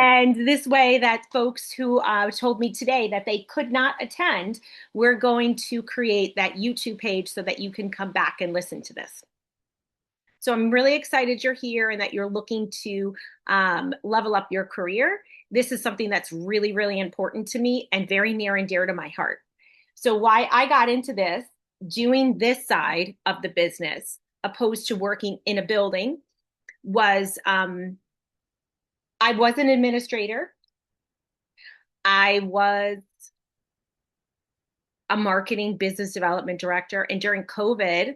And this way that folks who told me today that they could not attend, we're going to create that YouTube page so that you can come back and listen to this. So I'm really excited you're here and that you're looking to level up your career. This is something that's really, really important to me and very near and dear to my heart. So why I got into this, doing this side of the business, opposed to working in a building, was I was an administrator. I was a marketing business development director. And during COVID,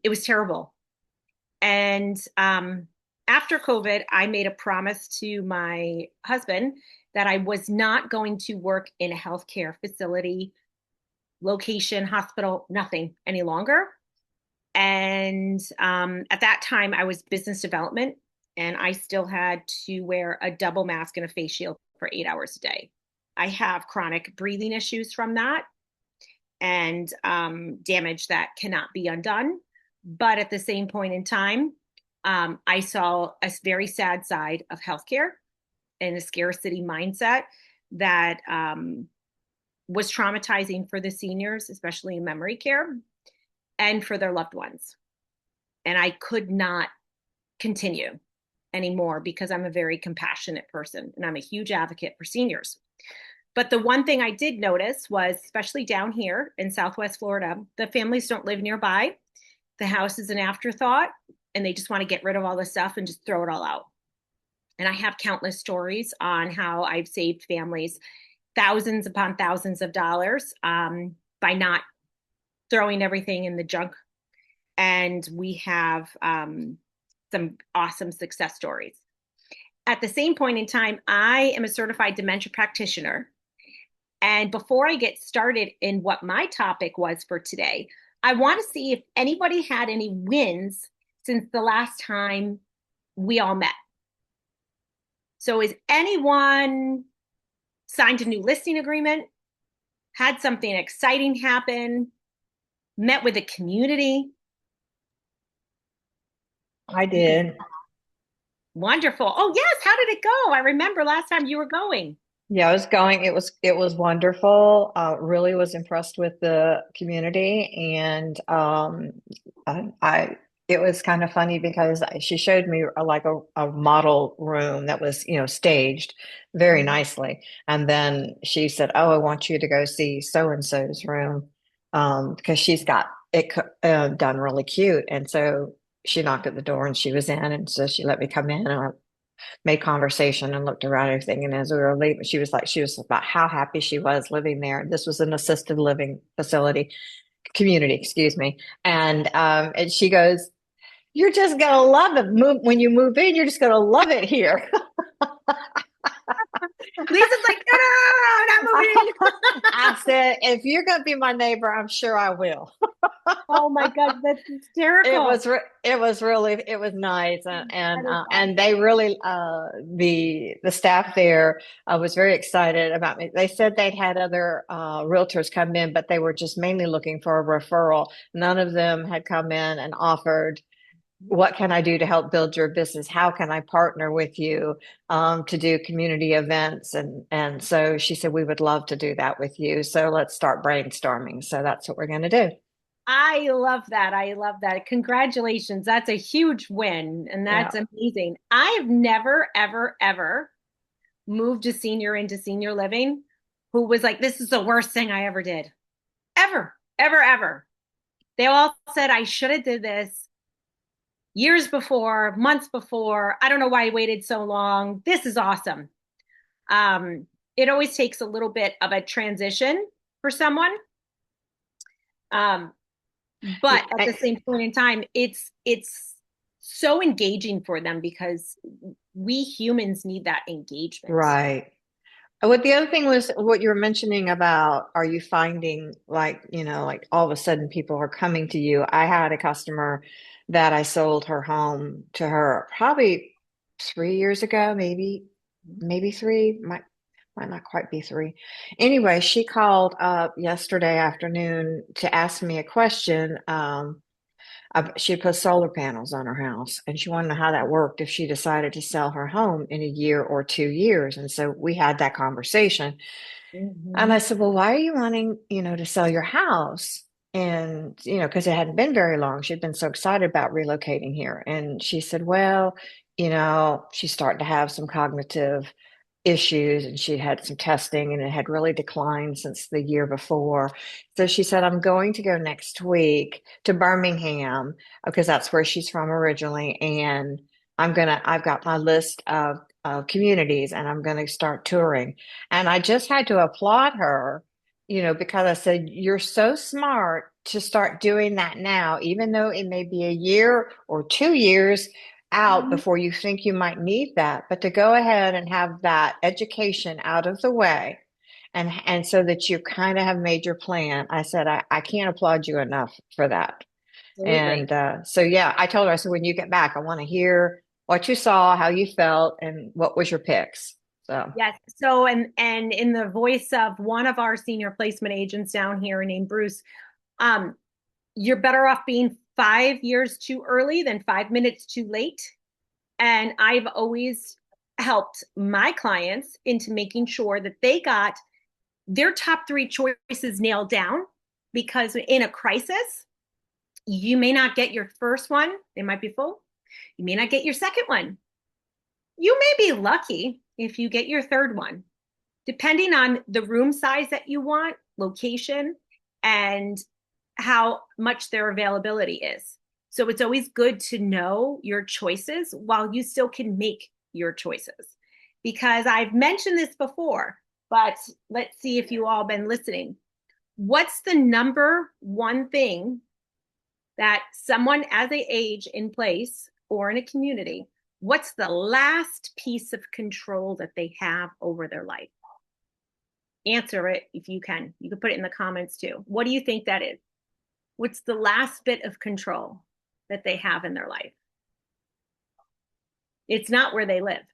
it was terrible. And after COVID, I made a promise to my husband that I was not going to work in a healthcare facility, location, hospital, nothing any longer. And at that time, I was business development, and I still had to wear a double mask and a face shield for 8 hours a day. I have chronic breathing issues from that and damage that cannot be undone. But at the same point in time, I saw a very sad side of healthcare and a scarcity mindset that was traumatizing for the seniors, especially in memory care, and for their loved ones. And I could not continue anymore because I'm a very compassionate person and I'm a huge advocate for seniors. But the one thing I did notice was, especially down here in Southwest Florida, the families don't live nearby. The house is an afterthought and they just want to get rid of all the stuff and just throw it all out. And I have countless stories on how I've saved families thousands upon thousands of dollars by not throwing everything in the junk. And we have some awesome success stories. At the same point in time, I am a certified dementia practitioner. And before I get started in what my topic was for today, I want to see if anybody had any wins since the last time we all met. So is anyone signed a new listing agreement, had something exciting happen, met with a community? I did. Wonderful. Oh, yes. How did it go? I remember last time you were going. Yeah, I was going. It was wonderful. Really was impressed with the community, and I it was kind of funny because she showed me a model room that was staged very nicely, and then she said, "Oh, I want you to go see so and so's room because she's got it done really cute." And so she knocked at the door, and she was in, and so she let me come in, and made conversation and looked around everything. And as we were leaving, she was about how happy she was living there. This was an assisted living facility, community, excuse me. And she goes, "You're just gonna love it. When you move in, you're just gonna love it here." Lisa's like, no, no, no, no, not moving. I said, "If you're gonna be my neighbor, I'm sure I will." Oh my God, that's It hysterical. was it was really it was nice, That is and they awesome. really the staff there was very excited about me. They said they'd had other realtors come in, but they were just mainly looking for a referral. None of them had come in and offered, "What can I do to help build your business? How can I partner with you to do community events?" And so she said, "We would love to do that with you. So let's start brainstorming." So that's what we're going to do. I love that. I love that. Congratulations. That's a huge win, and Yeah. that's amazing. I have never, ever, ever moved a senior into senior living who was like, this is the worst thing I ever did. Ever, ever, ever. They all said I should have did this years before, months before. I don't know why I waited so long. This is awesome. It always takes a little bit of a transition for someone. Um, but at the same point in time, it's so engaging for them because we humans need that engagement. Right. What the other thing was what you were mentioning about, are you finding like all of a sudden people are coming to you? I had a customer that I sold her home to her probably 3 years ago, maybe three, might not quite be three. Anyway, she called up yesterday afternoon to ask me a question. She put solar panels on her house, and she wanted to know how that worked if she decided to sell her home in a year or 2 years. And so we had that conversation. And Hmm. I said, well, why are you wanting, to sell your house? And, because it hadn't been very long. She'd been so excited about relocating here. And she said, well, she's starting to have some cognitive issues, and she'd had some testing and it had really declined since the year before. So she said, I'm going to go next week to Birmingham because that's where she's from originally. And I've got my list of communities and I'm going to start touring. And I just had to applaud her, because I said, you're so smart to start doing that now, even though it may be a year or 2 years out before you think you might need that, but to go ahead and have that education out of the way and so that you kind of have made your plan. I said, I can't applaud you enough for that. Absolutely. And so, yeah, I told her, I said, when you get back, I want to hear what you saw, how you felt, and what was your picks. So, Yes. So, and in the voice of one of our senior placement agents down here named Bruce, um, you're better off being 5 years too early than 5 minutes too late. And I've always helped my clients into making sure that they got their top three choices nailed down, because in a crisis, you may not get your first one, they might be full. You may not get your second one. You may be lucky if you get your third one, depending on the room size that you want, location, and how much their availability is. So it's always good to know your choices while you still can make your choices. Because I've mentioned this before, but let's see if you all been listening. What's the number one thing that someone as they age in place or in a community, what's the last piece of control that they have over their life? Answer it if you can. You can put it in the comments too. What do you think that is? What's the last bit of control that they have in their life? It's not where they live,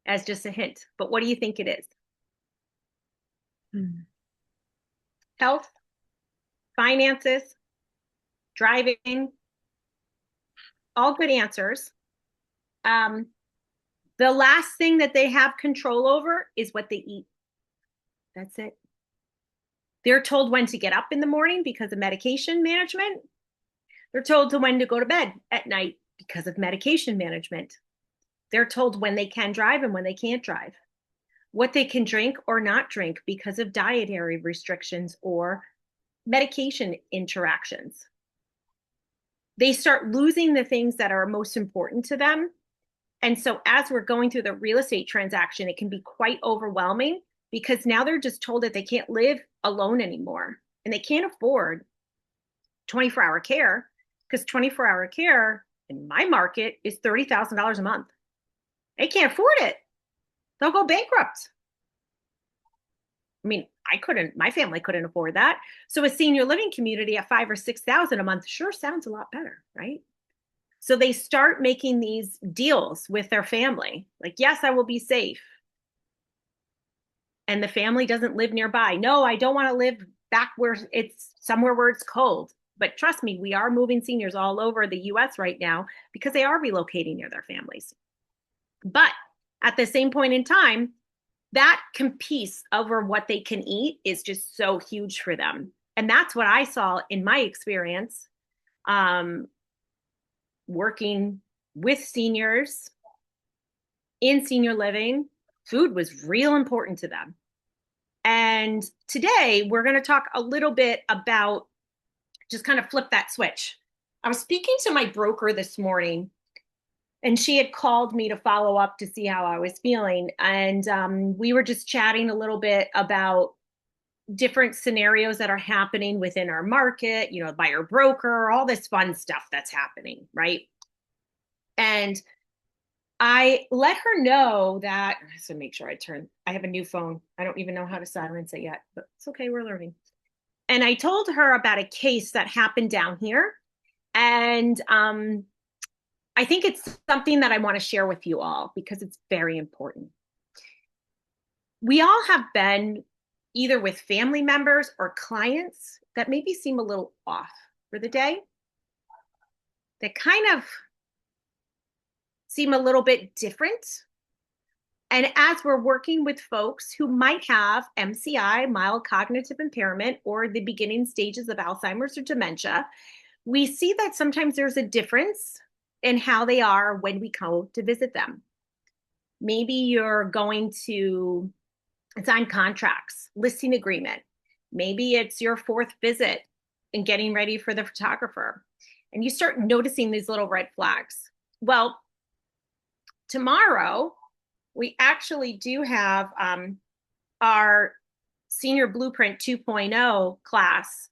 as just a hint. But what do you think it is? hmm. Health, finances, driving, all good answers. Um, the last thing that they have control over is what they eat. That's it. They're told when to get up in the morning because of medication management. They're told to when to go to bed at night because of medication management. They're told when they can drive and when they can't drive, what they can drink or not drink because of dietary restrictions or medication interactions. They start losing the things that are most important to them. And so, as we're going through the real estate transaction, it can be quite overwhelming because now they're just told that they can't live alone anymore and they can't afford 24-hour care, because 24-hour care in my market is $30,000 a month. They can't afford it. They'll go bankrupt. I mean, I couldn't, my family couldn't afford that. So a senior living community at 5 or 6,000 a month sure sounds a lot better, right? So they start making these deals with their family. Like, yes, I will be safe. And the family doesn't live nearby. No, I don't want to live back where it's somewhere where it's cold. But trust me, we are moving seniors all over the US right now because they are relocating near their families. But at the same point in time, that competes over what they can eat is just so huge for them. And that's what I saw in my experience, um, working with seniors in senior living. Food was real important to them. And today we're going to talk a little bit about just kind of flip that switch. I was speaking to my broker this morning, and she had called me to follow up to see how I was feeling. And we were just chatting a little bit about different scenarios that are happening within our market, by our broker, all this fun stuff that's happening, right? And I let her know that, so make sure I have a new phone. I don't even know how to silence it yet, but it's okay, we're learning. And I told her about a case that happened down here. And I think it's something that I want to share with you all because it's very important. We all have been either with family members or clients that maybe seem a little off for the day. that kind of seem a little bit different. And as we're working with folks who might have MCI, mild cognitive impairment, or the beginning stages of Alzheimer's or dementia, we see that sometimes there's a difference in how they are when we go to visit them. Maybe you're going to sign contracts, listing agreement. Maybe it's your fourth visit and getting ready for the photographer. And you start noticing these little red flags. Well, tomorrow, we actually do have our Senior Blueprint 2.0 class.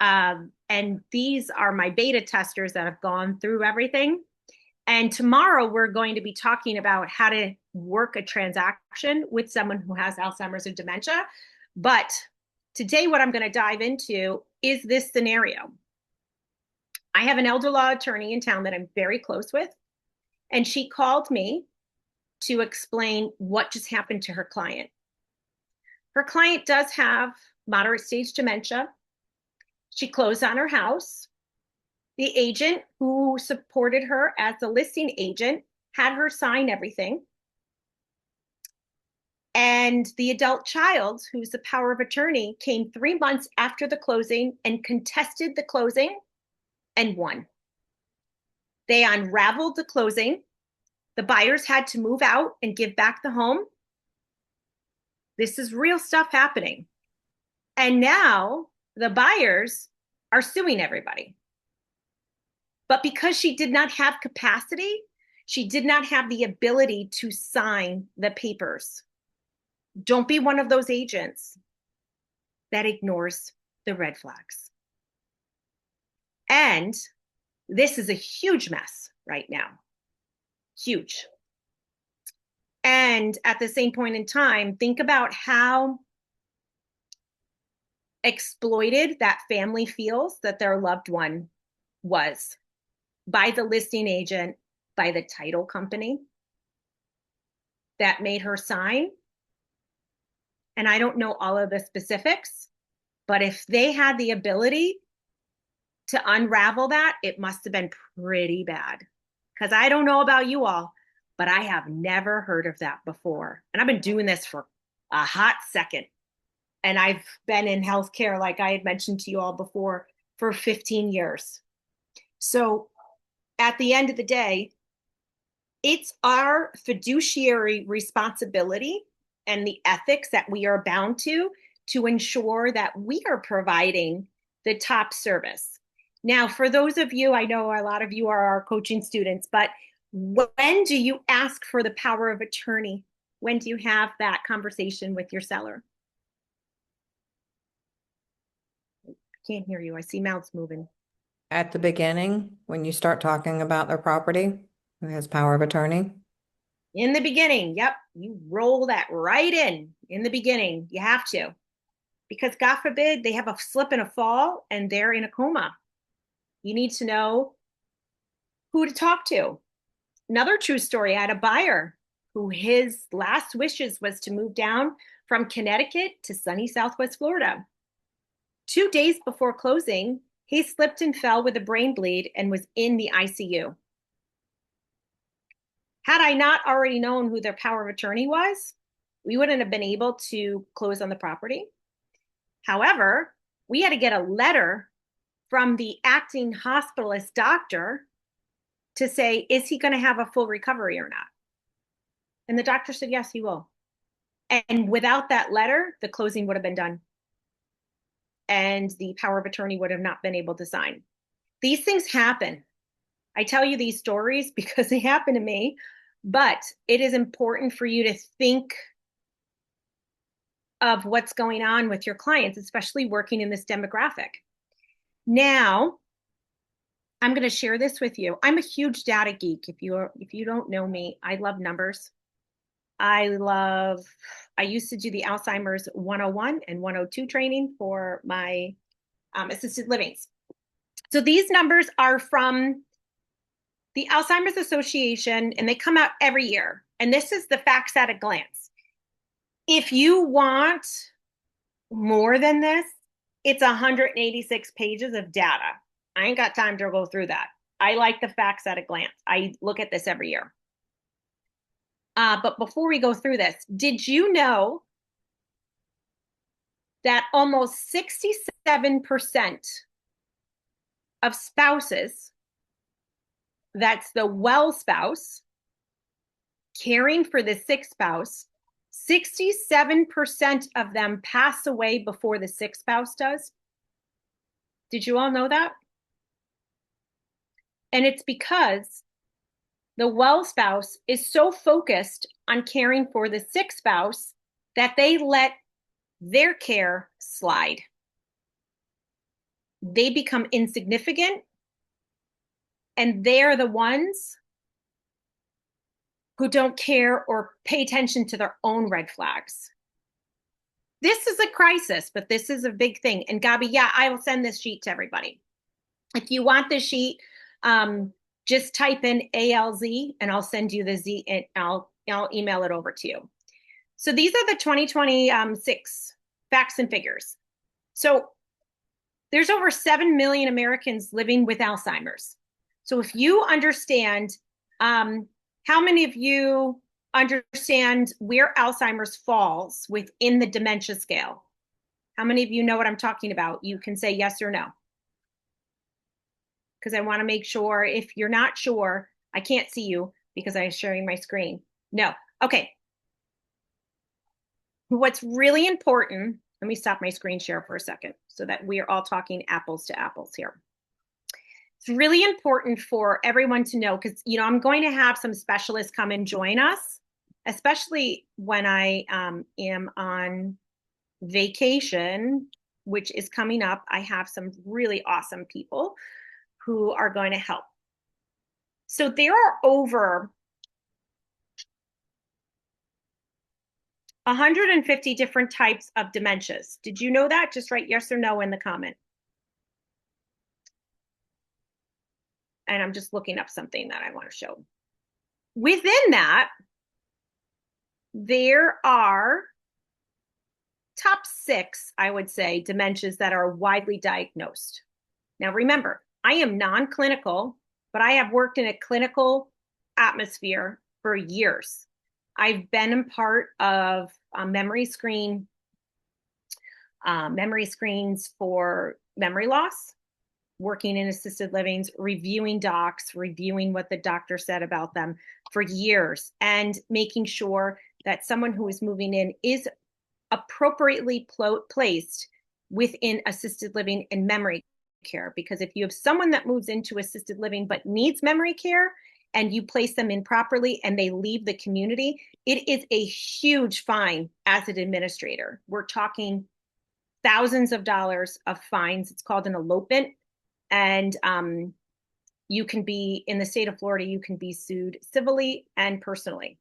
And these are my beta testers that have gone through everything. And tomorrow we're going to be talking about how to work a transaction with someone who has Alzheimer's or dementia. But today, what I'm going to dive into is this scenario. I have an elder law attorney in town that I'm very close with, and she called me to explain what just happened to her client. Her client does have moderate stage dementia. She closed on her house. The agent who supported her as a listing agent had her sign everything. And the adult child, who's the power of attorney, came 3 months after the closing and contested the closing and won. They unraveled the closing. The buyers had to move out and give back the home. This is real stuff happening. And now the buyers are suing everybody. But because she did not have capacity, she did not have the ability to sign the papers. Don't be one of those agents that ignores the red flags. And this is a huge mess right now. Huge. And at the same point in time, think about how exploited that family feels that their loved one was by the listing agent, by the title company that made her sign. And I don't know all of the specifics, but if they had the ability to unravel that, it must have been pretty bad. Because I don't know about you all, but I have never heard of that before. And I've been doing this for a hot second. And I've been in healthcare, like I had mentioned to you all before, for 15 years. So at the end of the day, it's our fiduciary responsibility and the ethics that we are bound to ensure that we are providing the top service. Now, for those of you, I know a lot of you are our coaching students, but when do you ask for the power of attorney? When do you have that conversation with your seller? I can't hear you. I see mouths moving. At the beginning, when you start talking about their property, who has power of attorney. In the beginning, yep, you roll that right in the beginning. You have to, because God forbid they have a slip and a fall and they're in a coma. You need to know who to talk to. Another true story, I had a buyer who his last wishes was to move down from Connecticut to sunny Southwest Florida. 2 days before closing, he slipped and fell with a brain bleed and was in the ICU. Had I not already known who their power of attorney was, we wouldn't have been able to close on the property. However, we had to get a letter from the acting hospitalist doctor to say, is he going to have a full recovery or not? And the doctor said, yes, he will. And without that letter, the closing would have been done. And the power of attorney would have not been able to sign. These things happen. I tell you these stories because they happen to me, but it is important for you to think of what's going on with your clients, especially working in this demographic. Now, I'm going to share this with you. I'm a huge data geek. If you don't know me, I love numbers. I used to do the Alzheimer's 101 and 102 training for my assisted livings. So these numbers are from the Alzheimer's Association, and they come out every year. And this is the facts at a glance. If you want more than this, it's 186 pages of data. I ain't got time to go through that. I like the facts at a glance. I look at this every year. But before we go through this, did you know that almost 67% of spouses, that's the well spouse, caring for the sick spouse, 67% of them pass away before the sick spouse does? Did you all know that? And it's because the well spouse is so focused on caring for the sick spouse that they let their care slide. They become insignificant, and they're the ones who don't care or pay attention to their own red flags. This is a crisis, but this is a big thing. And Gabi, yeah, I will send this sheet to everybody. If you want this sheet, just type in ALZ and I'll send you the Z and I'll email it over to you. So these are the 2026 facts and figures. So there's over 7 million Americans living with Alzheimer's. So if you understand, how many of you understand where Alzheimer's falls within the dementia scale? How many of you know what I'm talking about? You can say yes or no. Because I want to make sure, if you're not sure, I can't see you because I'm sharing my screen. No. Okay. What's really important, let me stop my screen share for a second so that we're all talking apples to apples here. It's really important for everyone to know, because, you know, I'm going to have some specialists come and join us, especially when I am on vacation, which is coming up. I have some really awesome people who are going to help. So there are over 150 different types of dementias. Did you know that? Just write yes or no in the comment. And I'm just looking up something that I want to show. Within that, there are top 6, I would say, dementias that are widely diagnosed. Now, remember, I am non-clinical, but I have worked in a clinical atmosphere for years. I've been a part of memory screens for memory loss, working in assisted livings, reviewing docs, reviewing what the doctor said about them for years, and making sure that someone who is moving in is appropriately placed within assisted living and memory care. Because if you have someone that moves into assisted living but needs memory care and you place them in properly and they leave the community, it is a huge fine as an administrator. We're talking thousands of dollars of fines. It's called an elopement. And you can be, in the state of Florida, you can be sued civilly and personally.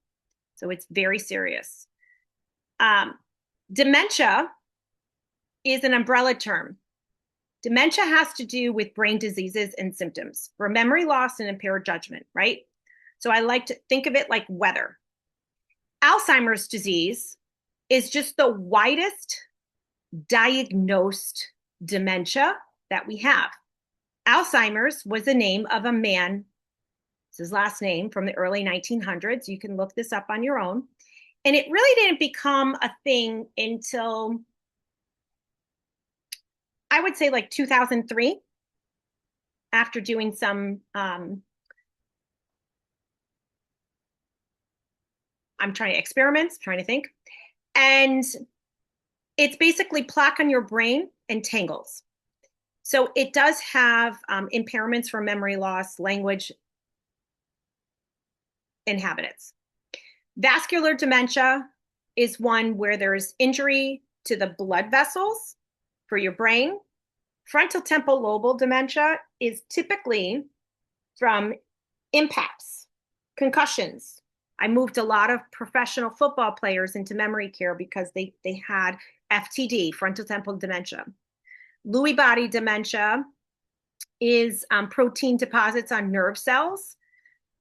So it's very serious. Dementia is an umbrella term. Dementia has to do with brain diseases and symptoms for memory loss and impaired judgment, right? So I like to think of it like weather. Alzheimer's disease is just the widest diagnosed dementia that we have. Alzheimer's was the name of a man, it's his last name, from the early 1900s. You can look this up on your own. And it really didn't become a thing until, I would say, like 2003, after doing some, I'm trying experiments, trying to think. And it's basically plaque on your brain and tangles. So it does have impairments for memory loss, language, and habits. Vascular dementia is one where there's injury to the blood vessels for your brain. Frontal temporal lobal dementia is typically from impacts, concussions. I moved a lot of professional football players into memory care because they had FTD, frontal temporal dementia. Lewy body dementia is protein deposits on nerve cells.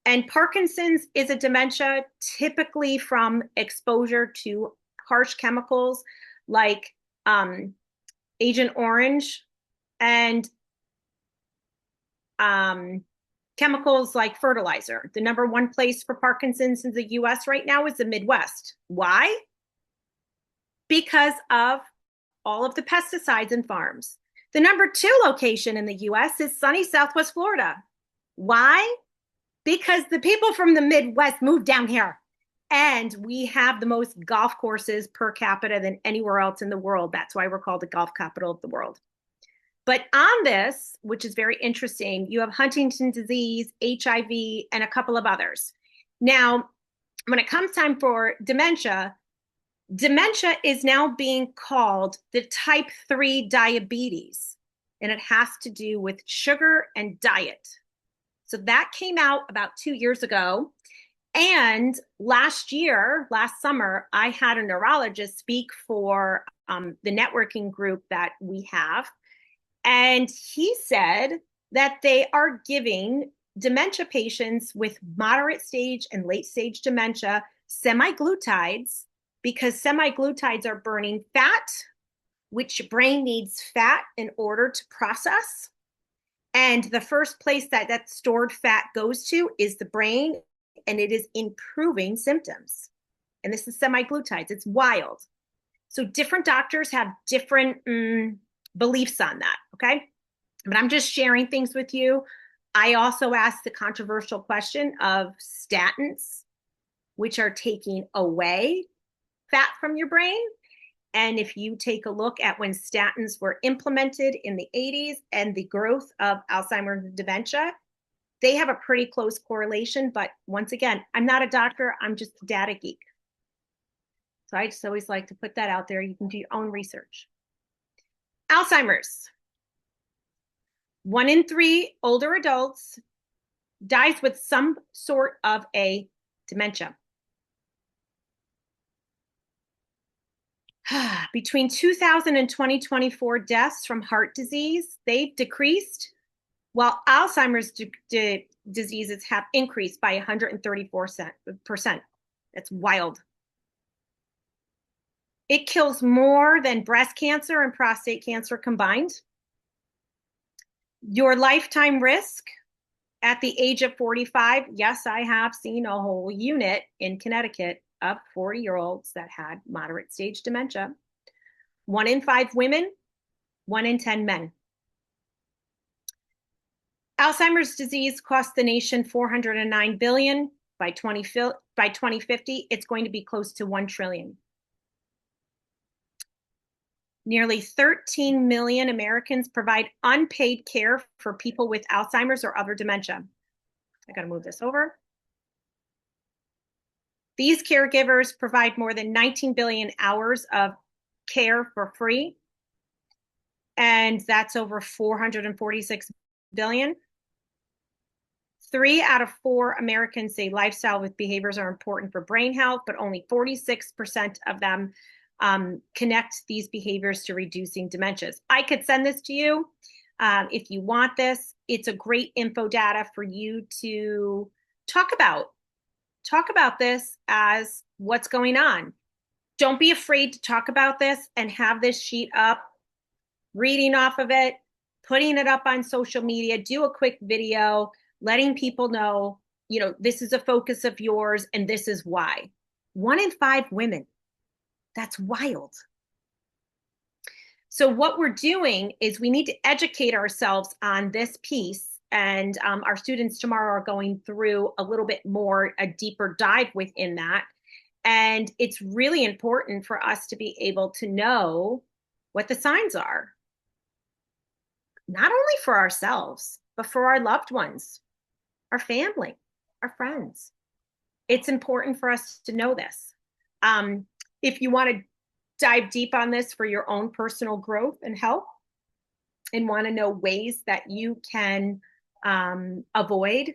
And Parkinson's is a dementia typically from exposure to harsh chemicals like Agent Orange and Chemicals like fertilizer. The number one place for Parkinson's in the US right now is the Midwest. Why? Because of all of the pesticides in farms. The number two location in the US is sunny Southwest Florida. Why? Because the people from the Midwest moved down here. And we have the most golf courses per capita than anywhere else in the world. That's why we're called the golf capital of the world. But on this, which is very interesting, you have Huntington's disease, HIV, and a couple of others. Now, when it comes time for dementia, dementia is now being called the type 3 diabetes, and it has to do with sugar and diet. So that came out about 2 years ago. And last summer, I had a neurologist speak for the networking group that we have. And he said that they are giving dementia patients with moderate stage and late stage dementia semaglutides, because semaglutides are burning fat, which your brain needs fat in order to process. And the first place that stored fat goes to is the brain, and it is improving symptoms. And this is semaglutides. It's wild. So different doctors have different beliefs on that, okay? But I'm just sharing things with you. I also asked the controversial question of statins, which are taking away fat from your brain. And if you take a look at when statins were implemented in the 80s and the growth of Alzheimer's and dementia, they have a pretty close correlation. But once again, I'm not a doctor. I'm just a data geek. So I just always like to put that out there. You can do your own research. Alzheimer's. 1 in 3 older adults dies with some sort of a dementia. Between 2000 and 2024 deaths from heart disease, they've decreased, while Alzheimer's diseases have increased by 134%. That's wild. It kills more than breast cancer and prostate cancer combined. Your lifetime risk at the age of 45, yes, I have seen a whole unit in Connecticut of 40-year-olds that had moderate stage dementia. 1 in 5 women, 1 in 10 men. Alzheimer's disease costs the nation $409 billion. By 2050, it's going to be close to $1 trillion. Nearly 13 million Americans provide unpaid care for people with Alzheimer's or other dementia. I got to move this over. These caregivers provide more than 19 billion hours of care for free, and that's over 446 billion. 3 out of 4 Americans say lifestyle with behaviors are important for brain health, but only 46% of them connect these behaviors to reducing dementias. I could send this to you if you want this. It's a great info data for you to talk about. Talk about this as what's going on. Don't be afraid to talk about this and have this sheet up, reading off of it, putting it up on social media, do a quick video, letting people know, this is a focus of yours and this is why. 1 in 5 women. That's wild. So what we're doing is we need to educate ourselves on this piece. And our students tomorrow are going through a little bit more, a deeper dive within that. And it's really important for us to be able to know what the signs are, not only for ourselves, but for our loved ones, our family, our friends. It's important for us to know this. If you want to dive deep on this for your own personal growth and health and want to know ways that you can avoid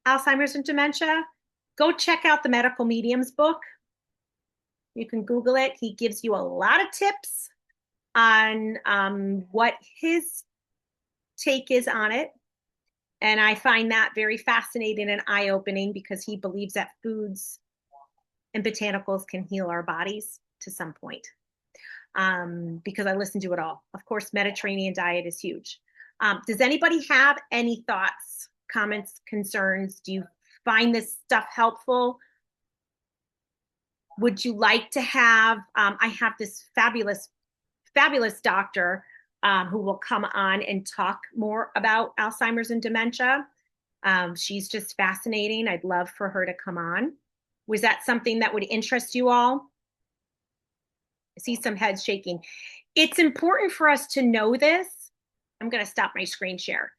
Alzheimer's and dementia, go check out the Medical Mediums book. You can Google it. He gives you a lot of tips on what his take is on it. And I find that very fascinating and eye-opening because he believes that foods and botanicals can heal our bodies to some point. Because I listen to it all. Of course, Mediterranean diet is huge. Does anybody have any thoughts, comments, concerns? Do you find this stuff helpful? Would you like to have, I have this fabulous doctor who will come on and talk more about Alzheimer's and dementia. She's just fascinating. I'd love for her to come on. Was that something that would interest you all? I see some heads shaking. It's important for us to know this. I'm going to stop my screen share.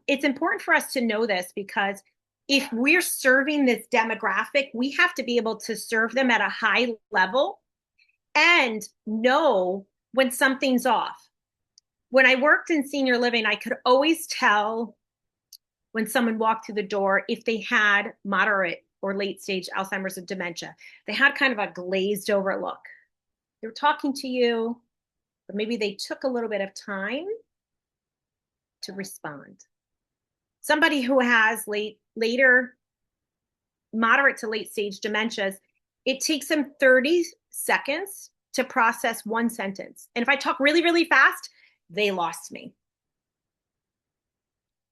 It's important for us to know this because if we're serving this demographic, we have to be able to serve them at a high level and know when something's off. When I worked in senior living, I could always tell when someone walked through the door if they had moderate or late stage Alzheimer's and dementia. They had kind of a glazed over look. They were talking to you, but maybe they took a little bit of time to respond. Somebody who has later moderate to late stage dementias, it takes them 30 seconds to process one sentence. And if I talk really, really fast, they lost me.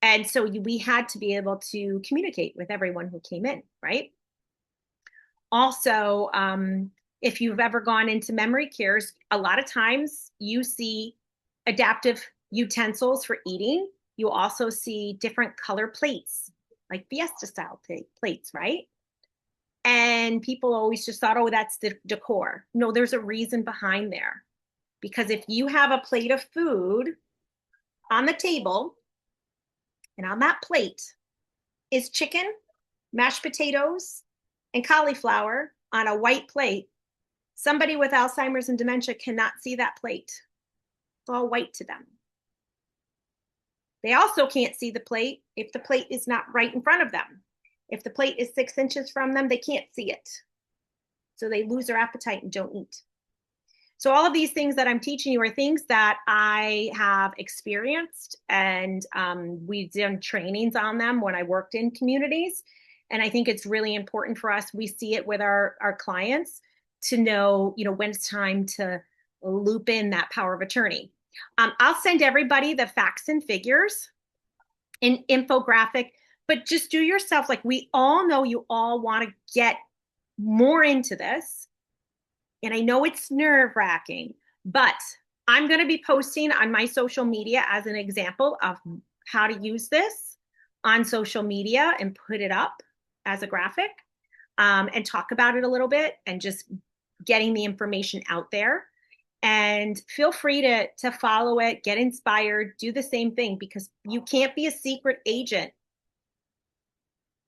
And so we had to be able to communicate with everyone who came in, right? Also, if you've ever gone into memory cares, a lot of times you see adaptive utensils for eating. You also see different color plates, like Fiesta style plates, right? And people always just thought, oh, that's the decor. No, there's a reason behind there. Because if you have a plate of food on the table, and on that plate is chicken, mashed potatoes, and cauliflower on a white plate, somebody with Alzheimer's and dementia cannot see that plate. It's all white to them. They also can't see the plate if the plate is not right in front of them. If the plate is 6 inches from them, they can't see it. So they lose their appetite and don't eat. So all of these things that I'm teaching you are things that I have experienced, and we've done trainings on them when I worked in communities. And I think it's really important for us. We see it with our clients to know, when it's time to loop in that power of attorney. I'll send everybody the facts and figures in infographic, but just do yourself, like we all know you all want to get more into this. And I know it's nerve-wracking, but I'm going to be posting on my social media as an example of how to use this on social media and put it up as a graphic and talk about it a little bit and just getting the information out there. And feel free to follow it, get inspired, do the same thing, because you can't be a secret agent.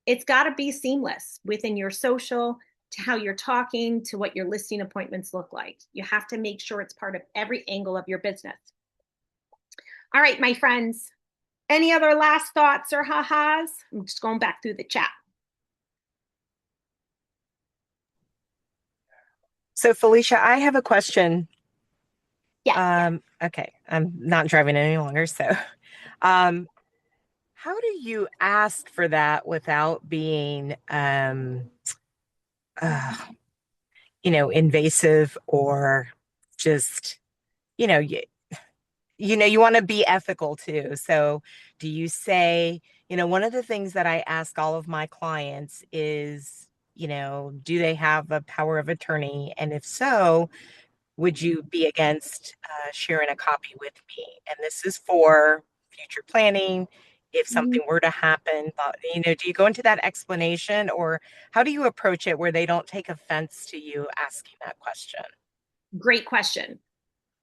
It's got to be seamless within your social, to how you're talking, to what your listing appointments look like. You have to make sure it's part of every angle of your business. All right, my friends, any other last thoughts or ha-has? I'm just going back through the chat. So Felicia, I have a question. Yes. Okay, I'm not driving any longer. So how do you ask for that without being invasive or just, you want to be ethical too. So do you say, one of the things that I ask all of my clients is, do they have a power of attorney? And if so, would you be against sharing a copy with me? And this is for future planning. If something were to happen, do you go into that explanation, or how do you approach it where they don't take offense to you asking that question? Great question.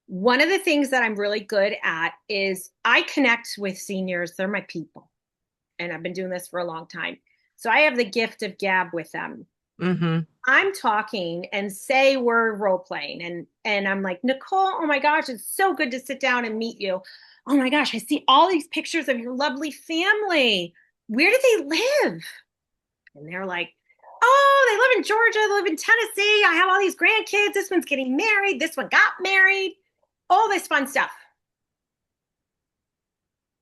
One of the things that I'm really good at is I connect with seniors. They're my people. And I've been doing this for a long time. So I have the gift of gab with them. Mm-hmm. I'm talking and say we're role playing and I'm like, Nicole, oh my gosh, it's so good to sit down and meet you. Oh my gosh, I see all these pictures of your lovely family. Where do they live? And they're like, oh, they live in Georgia, they live in Tennessee. I have all these grandkids. This one's getting married. This one got married. All this fun stuff.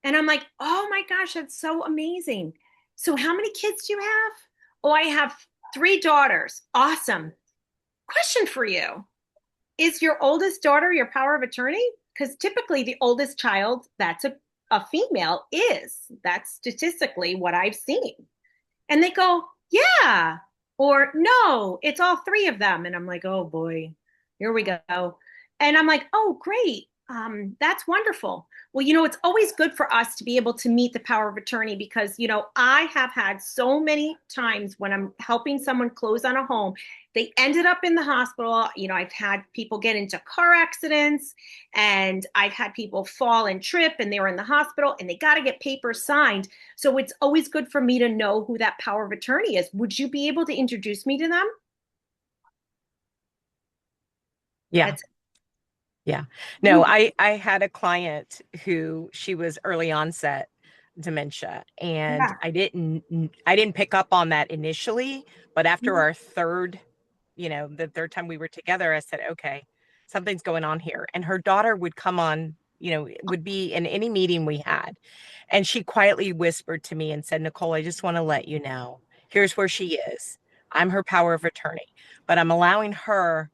And I'm like, oh my gosh, that's so amazing. So how many kids do you have? Oh, I have 3 daughters. Awesome. Question for you. Is your oldest daughter your power of attorney? Because typically the oldest child, that's a a female is. That's statistically what I've seen. And they go, yeah, or no, it's all three of them. And I'm like, oh boy, here we go. And I'm like, oh, great. That's wonderful. Well, it's always good for us to be able to meet the power of attorney because, I have had so many times when I'm helping someone close on a home, they ended up in the hospital. I've had people get into car accidents and I've had people fall and trip and they were in the hospital and they got to get papers signed. So it's always good for me to know who that power of attorney is. Would you be able to introduce me to them? Yeah. That's Yeah. No, I had a client who she was early onset dementia and yeah. I didn't pick up on that initially, but after our the third time we were together, I said, okay, something's going on here. And her daughter would come on, would be in any meeting we had. And she quietly whispered to me and said, Nicole, I just want to let you know, here's where she is. I'm her power of attorney, but I'm allowing her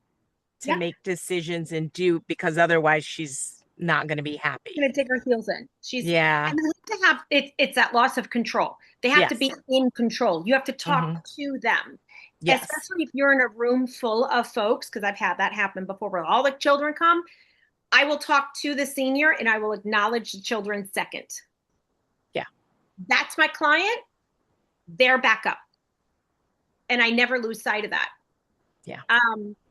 to Yeah. make decisions and do because otherwise she's not going to be happy. Going to dig her heels in. Yeah. And they have to have it's that loss of control. They have to Yes. be in control. You have to Hmm. talk to them, Yes. especially if you're in a room full of folks, because I've had that happen before where all the children come. I will talk to the senior and I will acknowledge the children second. Yeah. That's my client, they're back up. And I never lose sight of that. Yeah.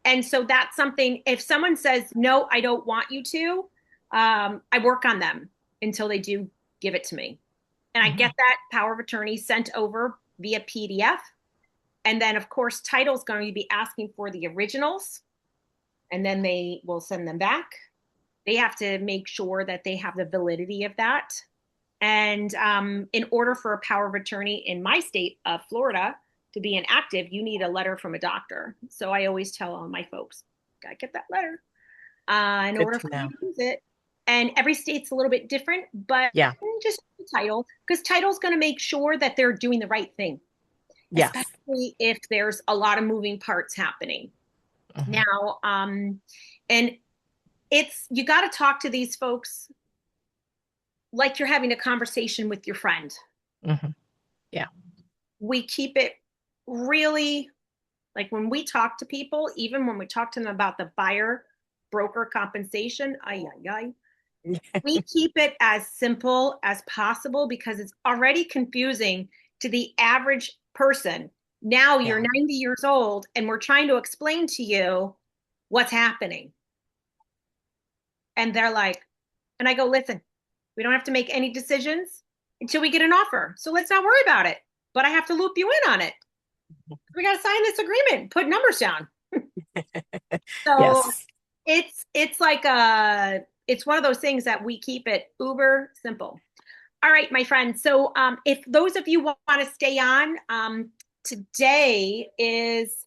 And so that's something, if someone says, no, I don't want you to, I work on them until they do give it to me. And I get that power of attorney sent over via PDF. And then, of course, title's going to be asking for the originals, and then they will send them back. They have to make sure that they have the validity of that. And in order for a power of attorney in my state of Florida to be inactive, you need a letter from a doctor. So I always tell all my folks, gotta get that letter in Good order to for you know. to use it. And every state's a little bit different, but Yeah. just the title, because title's going to make sure that they're doing the right thing, Yes. especially if there's a lot of moving parts happening. Hmm. Now, and you got to talk to these folks like you're having a conversation with your friend. Hmm. Yeah. We keep it really like when we talk to people, even when we talk to them about the buyer broker compensation, we keep it as simple as possible because it's already confusing to the average person. Now you're Yeah. 90 years old and we're trying to explain to you what's happening. And they're like, and I go, listen, we don't have to make any decisions until we get an offer. So let's not worry about it. But I have to loop you in on it. We got to sign this agreement, put numbers down. So Yes. it's like it's one of those things that we keep it uber simple. All right, my friends. So if those of you want to stay on, today is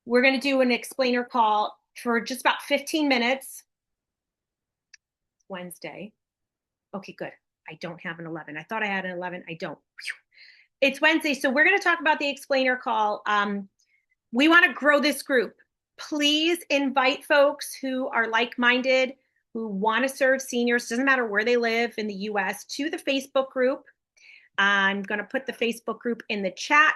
we're going to do an explainer call for just about 15 minutes. Wednesday. Okay, good. I don't have an 11. I thought I had an 11. I don't. It's Wednesday. So we're going to talk about the explainer call. We want to grow this group. Please invite folks who are like-minded, who want to serve seniors, doesn't matter where they live in the US, to the Facebook group. I'm going to put the Facebook group in the chat.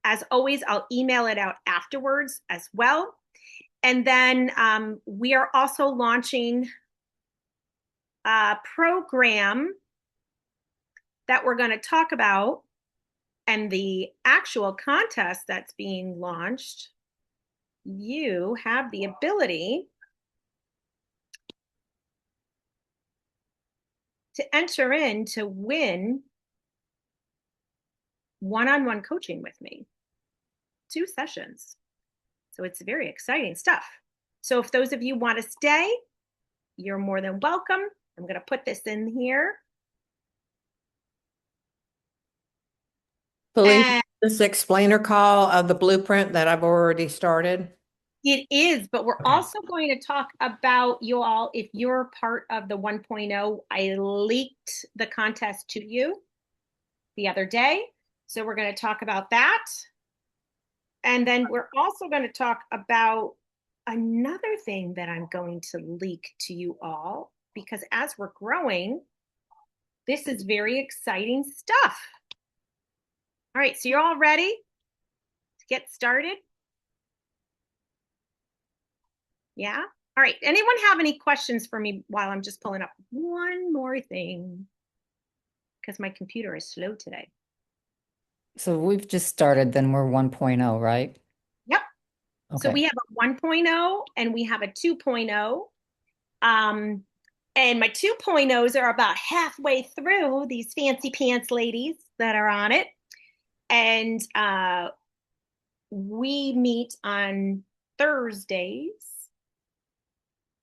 As always, I'll email it out afterwards as well. And then we are also launching a program that we're going to talk about, and the actual contest that's being launched. You have the ability to enter in to win one-on-one coaching with me, 2 sessions. So it's very exciting stuff. So if those of you want to stay, you're more than welcome. I'm going to put this in here. Felicia, And this explainer call of the blueprint that I've already started. it is, but we're Okay. also going to talk about you all. If you're part of the 1.0, I leaked the contest to you the other day. So we're going to talk about that. And then we're also going to talk about another thing that I'm going to leak to you all, because as we're growing, This is very exciting stuff. All right, so you're all ready to get started? Yeah? All right, anyone have any questions for me while I'm just pulling up one more thing? Because my computer is slow today. So we've just started, then we're 1.0, right? Yep. So Okay. we have a 1.0 and we have a 2.0. And my 2.0s are about halfway through, these fancy pants ladies that are on it. And we meet on Thursdays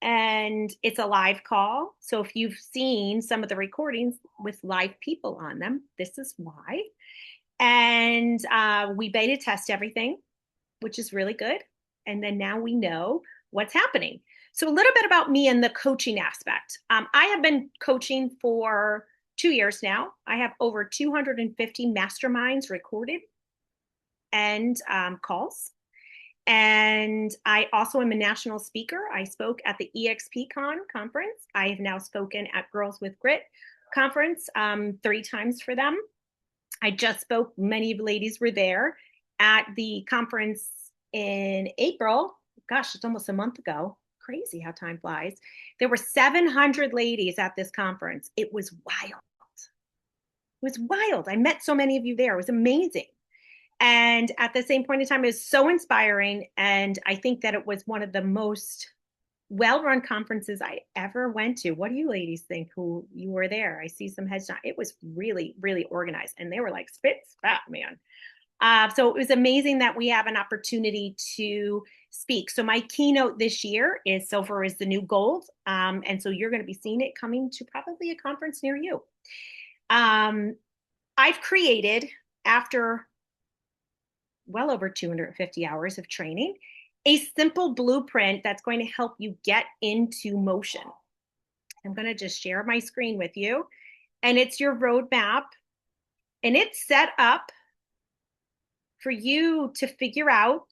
and it's a live call. So if you've seen some of the recordings with live people on them, this is why. And we beta test everything, which is really good. And then now we know what's happening. So a little bit about me and the coaching aspect. I have been coaching for 2 years now. I have over 250 masterminds recorded and calls. And I also am a national speaker. I spoke at the EXPCon conference. I have now spoken at Girls with Grit conference 3 times for them. I just spoke, many of the ladies were there at the conference in April. Gosh, it's almost a month ago. Crazy how time flies. There were 700 ladies at this conference. It was wild. It was wild. I met so many of you there. It was amazing. And at the same point in time, it was so inspiring. And I think that it was one of the most well-run conferences I ever went to. What do you ladies think who you were there? I see some heads nod. It was really, really organized. And they were like, spit, spat, man. So it was amazing that we have an opportunity to speak. So my keynote this year is Silver is the New Gold. And so you're going to be seeing it coming to probably a conference near you. I've created, after well over 250 hours of training, a simple blueprint that's going to help you get into motion. I'm going to just share my screen with you. And it's your roadmap. And it's set up for you to figure out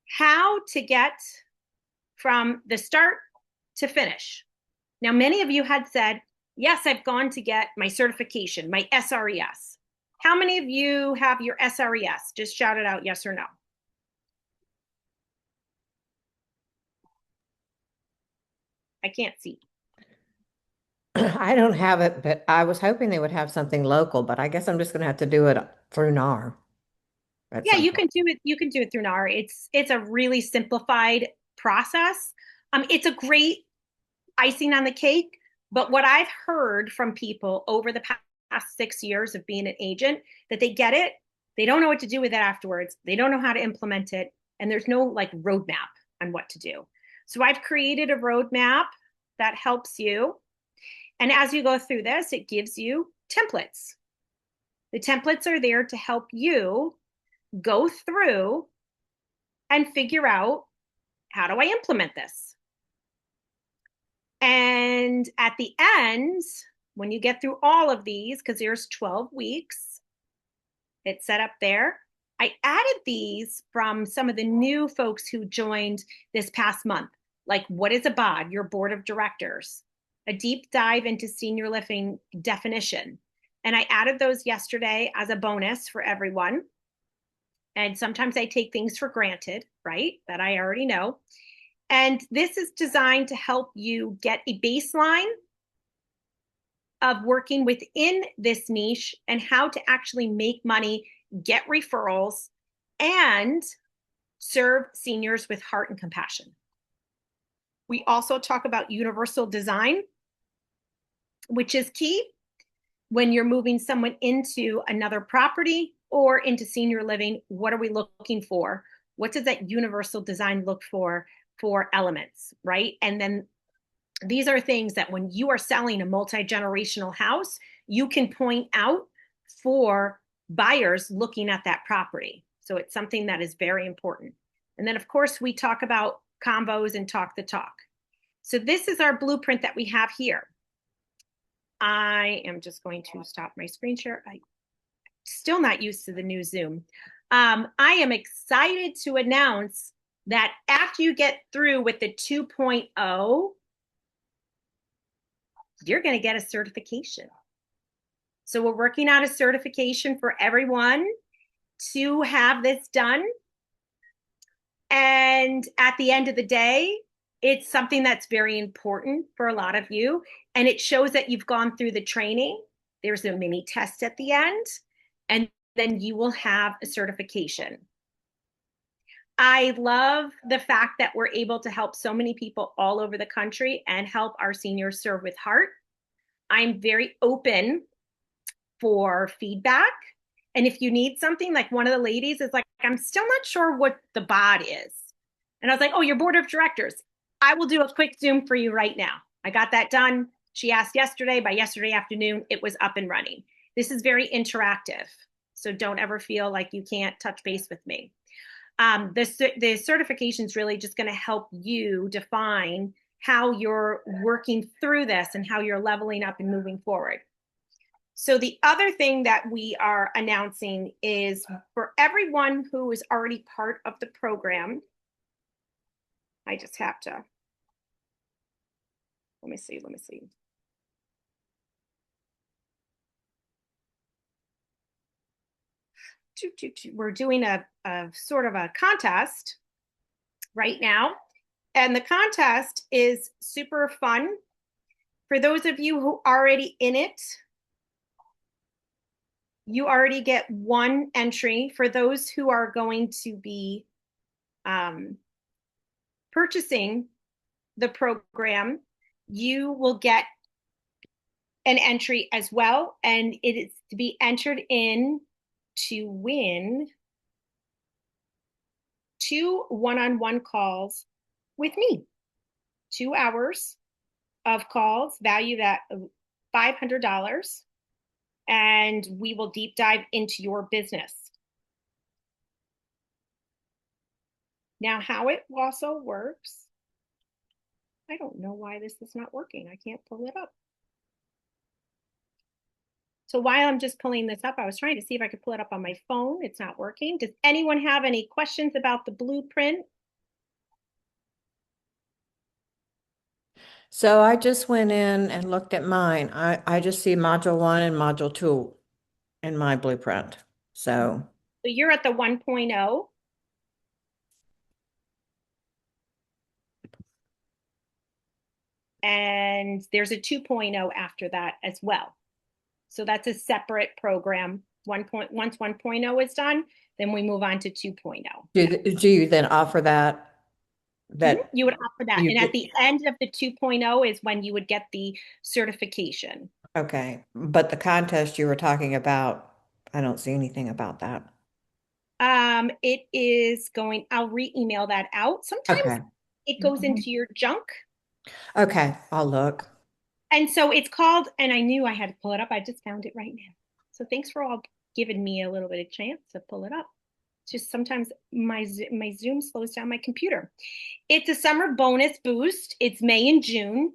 how to get from the start to finish. Now, many of you had said, yes, I've gone to get my certification, my SRES. How many of you have your SRES? Just shout it out, yes or no. I can't see. I don't have it, but I was hoping they would have something local, but I guess I'm just going to have to do it through NAR at Yeah, some you point. can do it. You can do it through NAR. It's a really simplified process. It's a great icing on the cake. But what I've heard from people over the past 6 years of being an agent, that they get it, they don't know what to do with it afterwards. They don't know how to implement it, and there's no like roadmap on what to do. So I've created a roadmap that helps you. And as you go through this, it gives you templates. The templates are there to help you go through and figure out, how do I implement this? And at the end, when you get through all of these, because there's 12 weeks, it's set up there. I added these from some of the new folks who joined this past month, like what is a BOD, your board of directors, a deep dive into senior living definition. And I added those yesterday as a bonus for everyone. And sometimes I take things for granted, right? That I already know. And this is designed to help you get a baseline of working within this niche and how to actually make money, get referrals, and serve seniors with heart and compassion. We also talk about universal design, which is key when you're moving someone into another property or into senior living. What are we looking for? What does that universal design look for elements, right? And then these are things that when you are selling a multi-generational house, you can point out for buyers looking at that property. So it's something that is very important. And then, of course, we talk about combos and talk the talk. So this is our blueprint that we have here. I am just going to stop my screen share. I'm still not used to the new Zoom. I am excited to announce that after you get through with the 2.0, you're going to get a certification. So we're working on a certification for everyone to have this done. And at the end of the day, it's something that's very important for a lot of you. And it shows that you've gone through the training. There's a mini test at the end, and then you will have a certification. I love the fact that we're able to help so many people all over the country and help our seniors serve with heart. I'm very open for feedback. And if you need something, like one of the ladies is like, I'm still not sure what the bot is. And I was like, oh, your board of directors. I will do a quick Zoom for you right now. I got that done. She asked yesterday. By yesterday afternoon, it was up and running. This is very interactive. So don't ever feel like you can't touch base with me. The certification is really just going to help you define how you're working through this and how you're leveling up and moving forward. So the other thing that we are announcing is for everyone who is already part of the program, I just have to, let me see. We're doing a sort of a contest right now. And the contest is super fun. For those of you who are already in it, you already get one entry. For those who are going to be purchasing the program, you will get an entry as well. And it is to be entered in to win 2 one-on-one calls with me. 2 hours of calls valued at $500. And we will deep dive into your business. Now, how it also works, I don't know why this is not working. I can't pull it up. So while I'm just pulling this up, I was trying to see if I could pull it up on my phone. It's not working. Does anyone have any questions about the blueprint? So I just went in and looked at mine. I just see module 1 and module 2 in my blueprint. So So you're at the 1.0. And there's a 2.0 after that as well. So that's a separate program. Once 1.0 is done, then we move on to 2.0. do you then offer that You would offer that. you And get, at the end of the 2.0 is when you would get the certification. okay, but the contest you were talking about, I don't see anything about that. It is going, I'll re-email that out. Sometimes Okay. it goes into your junk. Okay, I'll look. And so it's called, and I knew I had to pull it up. I just found it right now. So thanks for all giving me a little bit of chance to pull it up. It's just sometimes my Zoom slows down my computer. It's a summer bonus boost. It's May and June.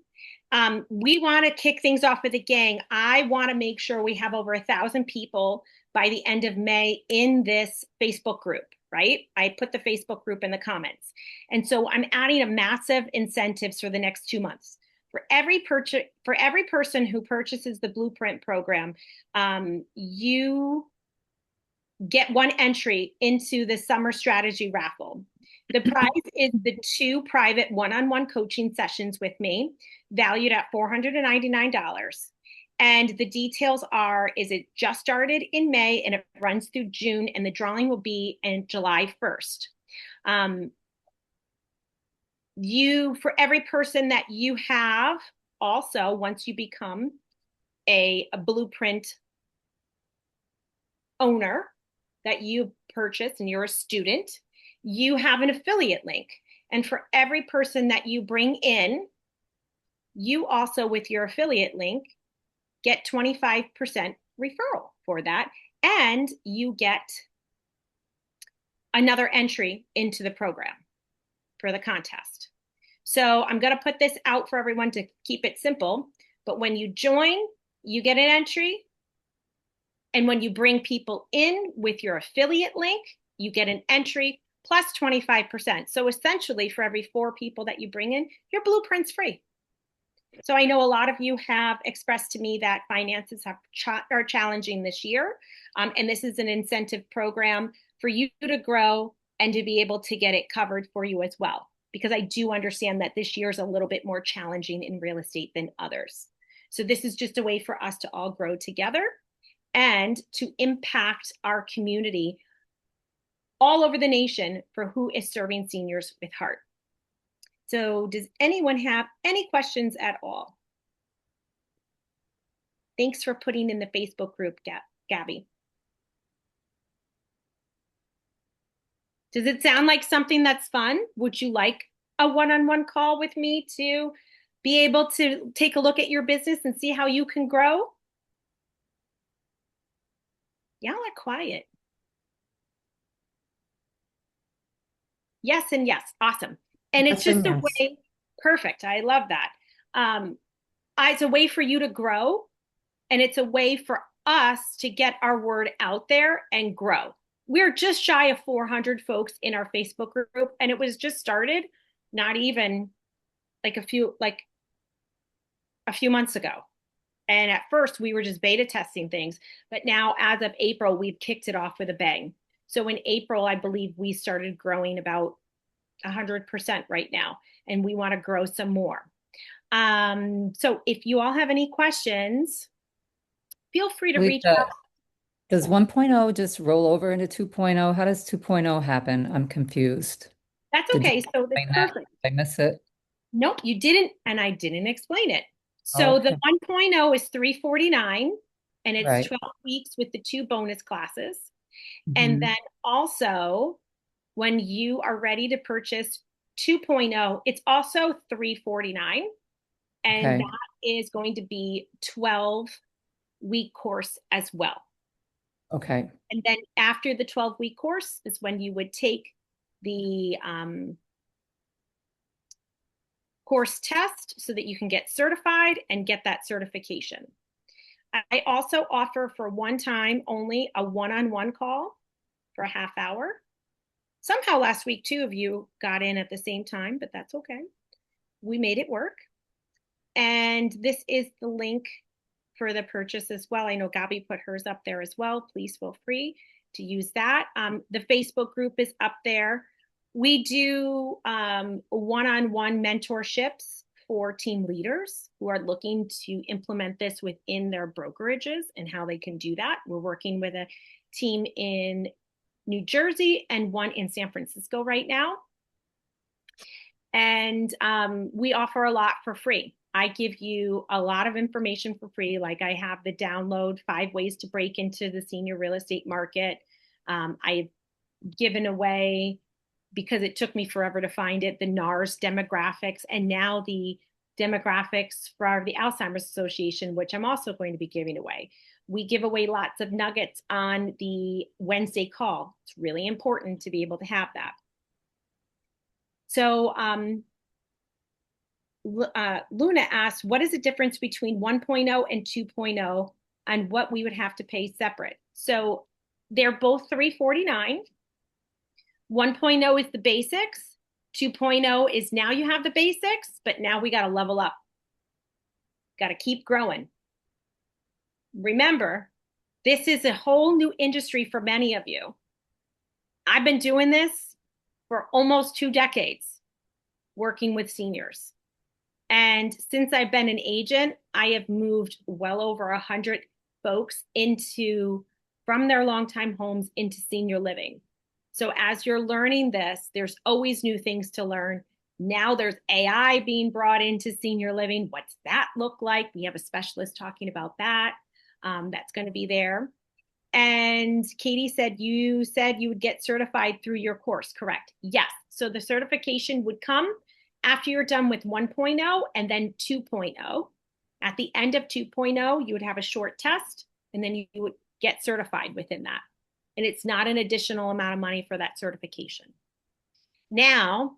We want to kick things off with a gang. I want to make sure we have over 1,000 people by the end of May in this Facebook group, right? I put the Facebook group in the comments. And so I'm adding a massive incentives for the next 2 months. For every person who purchases the Blueprint program, you get one entry into the summer strategy raffle. The prize is the 2 private one-on-one coaching sessions with me, valued at $499. And the details is it just started in May and it runs through June, and the drawing will be in July 1st. For every person that you have, also, once you become a Blueprint owner that you purchase and you're a student, you have an affiliate link. And for every person that you bring in, you also, with your affiliate link, get 25% referral for that. And you get another entry into the program for the contest. So I'm going to put this out for everyone to keep it simple. But when you join, you get an entry. And when you bring people in with your affiliate link, you get an entry plus 25%. So essentially, for every 4 people that you bring in, your blueprint's free. So I know a lot of you have expressed to me that finances are challenging this year. And this is an incentive program for you to grow and to be able to get it covered for you as well. Because I do understand that this year is a little bit more challenging in real estate than others. So this is just a way for us to all grow together and to impact our community all over the nation for who is serving seniors with heart. So does anyone have any questions at all? Thanks for putting in the Facebook group, Gabby. Does it sound like something that's fun? Would you like a one-on-one call with me to be able to take a look at your business and see how you can grow? Y'all are quiet. Yes and yes. Awesome. And it's Yes and just a yes. way. Perfect. I love that. It's a way for you to grow, and it's a way for us to get our word out there and grow. We're just shy of 400 folks in our Facebook group, and it was just started not even like a few months ago. And at first we were just beta testing things, but now as of April, we've kicked it off with a bang. So in April, I believe we started growing about 100% right now, and we want to grow some more. So if you all have any questions, feel free to reach out. Does 1.0 just roll over into 2.0? How does 2.0 happen? I'm confused. That's Did you okay. So that's explain that? perfect. Did I miss it? Nope, you didn't, and I didn't explain it. So the Okay. 1.0 is $349, and it's Right. 12 weeks with the 2 bonus classes. And Mhm. then also, when you are ready to purchase 2.0, it's also $349, and Okay. that is going to be 12-week course as well. Okay. And then after the 12-week course is when you would take the course test so that you can get certified and get that certification. I also offer for one time only a one-on-one call for a half hour. Somehow last week, 2 of you got in at the same time, but that's okay. We made it work. And this is the link for the purchase as well. I know Gabby put hers up there as well. Please feel free to use that. The Facebook group is up there. We do one-on-one mentorships for team leaders who are looking to implement this within their brokerages and how they can do that. We're working with a team in New Jersey and one in San Francisco right now. And we offer a lot for free. I give you a lot of information for free. Like I have the download 5 ways to break into the senior real estate market. I've given away, because it took me forever to find it, the NARS demographics, and now the demographics for the Alzheimer's Association, which I'm also going to be giving away. We give away lots of nuggets on the Wednesday call. It's really important to be able to have that. So Luna asked, what is the difference between 1.0 and 2.0 and what we would have to pay separate? So they're both $349. 1.0 is the basics. 2.0 is now you have the basics, but now we got to level up. Got to keep growing. Remember, this is a whole new industry for many of you. I've been doing this for almost 2 decades, working with seniors. And since I've been an agent, I have moved well over 100 folks from their longtime homes into senior living. So as you're learning this, there's always new things to learn. Now there's AI being brought into senior living. What's that look like? We have a specialist talking about that. That's going to be there. And Katie said you would get certified through your course, correct? Yes. So the certification would come after you're done with 1.0 and then 2.0. At the end of 2.0, you would have a short test, and then you would get certified within that. And it's not an additional amount of money for that certification. Now,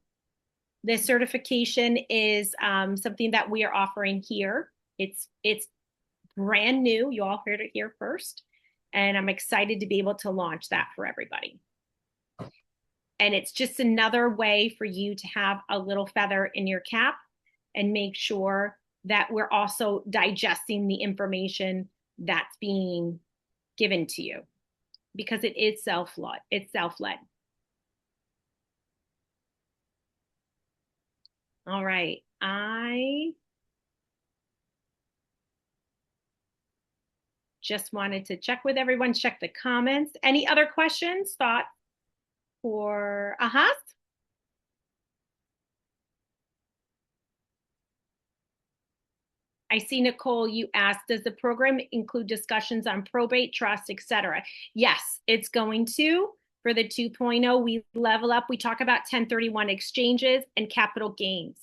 the certification is something that we are offering here. It's brand new. You all heard it here first. And I'm excited to be able to launch that for everybody. And it's just another way for you to have a little feather in your cap and make sure that we're also digesting the information that's being given to you, because it is self-led. It's self-led. All right. I just wanted to check with everyone, check the comments. Any other questions, thoughts, or ahas? I see, Nicole, you asked, does the program include discussions on probate, trust, etc.? Yes, it's going to. For the 2.0, we level up. We talk about 1031 exchanges and capital gains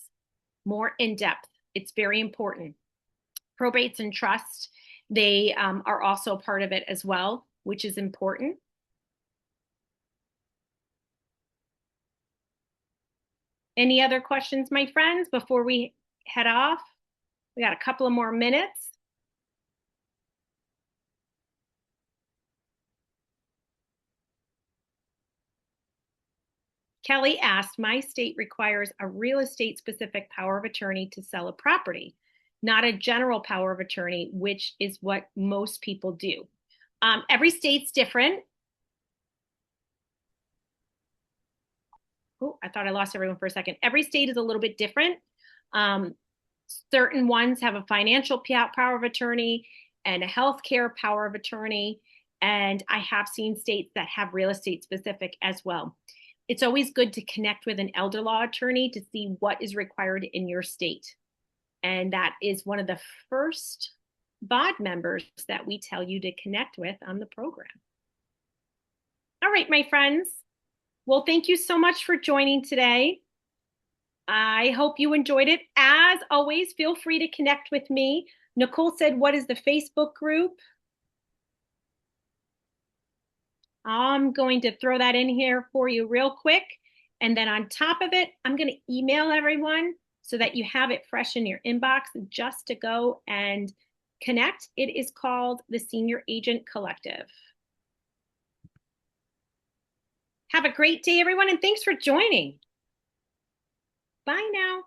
more in depth. It's very important. Probates and trust, they are also part of it as well, which is important. Any other questions, my friends, before we head off? We got a couple of more minutes. Kelly asked, my state requires a real estate specific power of attorney to sell a property, not a general power of attorney, which is what most people do. Every state's different. Oh, I thought I lost everyone for a second. Every state is a little bit different. Certain ones have a financial power of attorney and a healthcare power of attorney. And I have seen states that have real estate specific as well. It's always good to connect with an elder law attorney to see what is required in your state. And that is one of the first BOD members that we tell you to connect with on the program. All right, my friends. Well, thank you so much for joining today. I hope you enjoyed it. As always, feel free to connect with me. Nicole said, what is the Facebook group? I'm going to throw that in here for you real quick. And then on top of it, I'm going to email everyone so that you have it fresh in your inbox just to go and connect. It is called the Senior Agent Collective. Have a great day, everyone, and thanks for joining. Bye now.